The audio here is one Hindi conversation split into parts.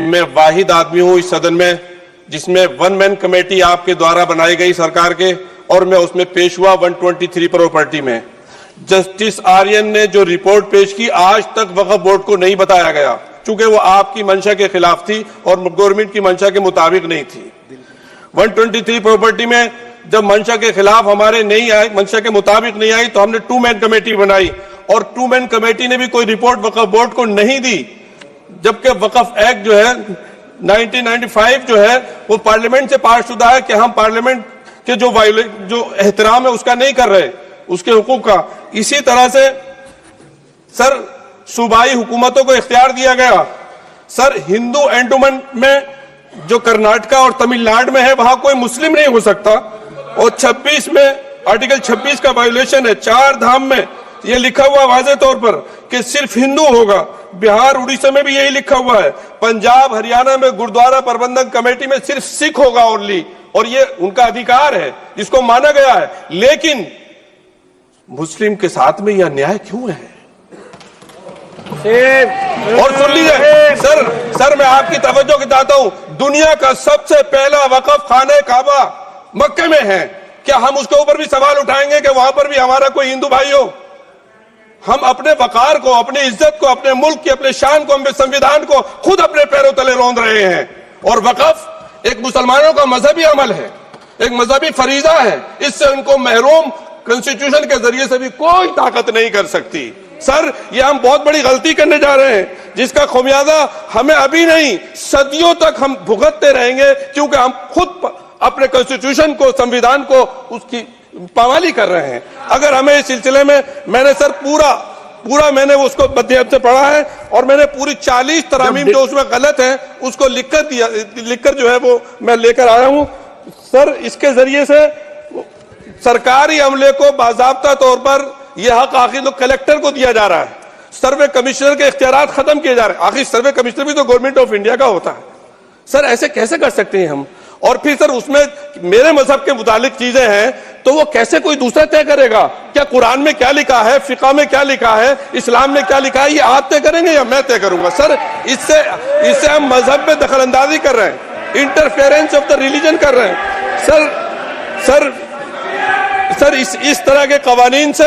मैं वाहिद आदमी हूं इस सदन में जिसमें वन मैन कमेटी आपके द्वारा बनाई गई सरकार के, और मैं उसमें पेश हुआ 123 प्रॉपर्टी में। जस्टिस आर्यन ने जो रिपोर्ट पेश की, आज तक वक्फ बोर्ड को नहीं बताया गया, चूंकि वो आपकी मंशा के खिलाफ थी और गवर्नमेंट की मंशा के मुताबिक नहीं थी। 123 प्रॉपर्टी में जब मंशा के खिलाफ हमारे नहीं आई, मंशा के मुताबिक नहीं आई, तो हमने 2 मैन कमेटी बनाई, और 2 मैन कमेटी ने भी कोई रिपोर्ट वक्फ बोर्ड को नहीं दी, जबकि वक्फ एक्ट जो है 1995 जो है वो पार्लियामेंट से पास शुदा है कि हम पार्लियामेंट के जो एहतराम है उसका नहीं कर रहे, उसके हुकूक का। इसी तरह से सर सूबाई हुकूमतों को इख्तियार दिया गया। सर हिंदू एंडोमेंट में जो कर्नाटका और तमिलनाडु में है वहां कोई मुस्लिम नहीं हो सकता, और 26 में आर्टिकल 26 का वायोलेशन है। 4 धाम में ये लिखा हुआ वाज़े तौर पर कि सिर्फ हिंदू होगा। बिहार उड़ीसा में भी यही लिखा हुआ है। पंजाब हरियाणा में गुरुद्वारा प्रबंधन कमेटी में सिर्फ सिख होगा ओनली, और ये उनका अधिकार है जिसको माना गया है। लेकिन मुस्लिम के साथ में यह अन्याय क्यों है? और सुन लीजिए सर मैं आपकी तवज्जो की चाहता हूं, दुनिया का सबसे पहला वक्फ खाने काबा मक्के में है। क्या हम उसके ऊपर भी सवाल उठाएंगे कि वहां पर भी हमारा कोई हिंदू भाई हो? हम अपने वकार को, अपनी इज्जत को, अपने मुल्क की, अपने शान को, अपने संविधान को खुद अपने पैरों तले रौंद रहे हैं। और वक्फ एक मुसलमानों का मजहबी अमल है, एक मजहबी फरीजा है। इससे उनको महरूम कॉन्स्टिट्यूशन के जरिए से भी कोई ताकत नहीं कर सकती। सर ये हम बहुत बड़ी गलती करने जा रहे हैं, जिसका खुमियाजा हमें अभी नहीं सदियों तक हम भुगतते रहेंगे, क्योंकि हम खुद अपने कॉन्स्टिट्यूशन को, संविधान को, उसकी पामाली कर रहे हैं। अगर हमें इस सिलसिले में, मैंने सर पूरा मैंने उसको मध्यम से पढ़ा है, और मैंने पूरी 40 तरामीम जो उसमें गलत है उसको लिखकर जो है वो मैं लेकर आया हूं। सर इसके जरिए से सरकारी अमले को बाज़ाब्ता तौर पर यह हक आखिर तो कलेक्टर को दिया जा रहा है, सर्वे कमिश्नर के इख्तियारात खत्म किए जा रहे हैं। आखिर सर्वे कमिश्नर भी तो गवर्नमेंट ऑफ इंडिया का होता है। सर ऐसे कैसे कर सकते हैं हम? और फिर सर उसमें मेरे मजहब के मुतालिक चीजें हैं, तो वो कैसे कोई दूसरा तय करेगा? क्या कुरान में क्या लिखा है, फिक़ा में क्या लिखा है, इस्लाम में क्या लिखा है, ये आप तय करेंगे या मैं तय करूंगा? सर इससे हम मजहब में दखल अंदाजी कर रहे हैं, इंटरफेरेंस ऑफ द रिलीजन कर रहे हैं। सर इस तरह के कवानीन से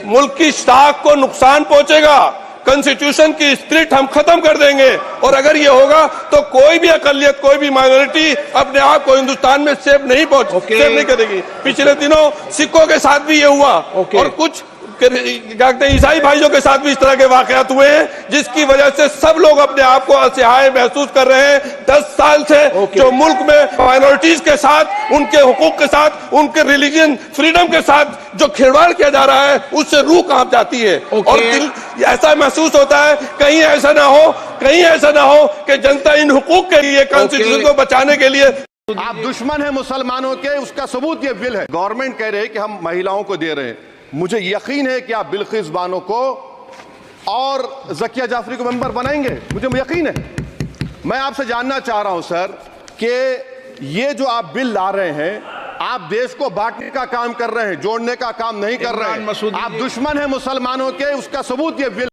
मुल्क की शाख को नुकसान पहुंचेगा। कॉन्स्टिट्यूशन की स्पिरिट हम खत्म कर देंगे, और अगर ये होगा तो कोई भी अकलियत, कोई भी माइनॉरिटी अपने आप को हिंदुस्तान में सेफ नहीं करेगी। पिछले दिनों सिखों के साथ भी ये हुआ, और कुछ ईसाई भाइयों के साथ भी इस तरह के वाकयात हुए हैं, जिसकी वजह से सब लोग अपने आप को असहाय महसूस कर रहे हैं। 10 साल से जो मुल्क में माइनॉरिटीज के साथ, उनके हुकूक के साथ, उनके रिलीजन फ्रीडम के साथ जो खिलवाड़ किया जा रहा है, उससे रूह कांप जाती है, और दिल ऐसा महसूस होता है कहीं ऐसा ना हो कि जनता इन हुकूक के लिए, कॉन्स्टिट्यूशन को बचाने के लिए। आप दुश्मन है मुसलमानों के, उसका सबूत ये बिल है। गवर्नमेंट कह रहे हैं कि हम महिलाओं को दे रहे हैं। मुझे यकीन है कि आप बिल्किस बानो को और ज़किया जाफरी को मेंबर बनाएंगे, मुझे यकीन है। मैं आपसे जानना चाह रहा हूं सर कि ये जो आप बिल ला रहे हैं, आप देश को बांटने का काम कर रहे हैं, जोड़ने का काम नहीं कर रहे हैं। आप दुश्मन है मुसलमानों के, उसका सबूत ये बिल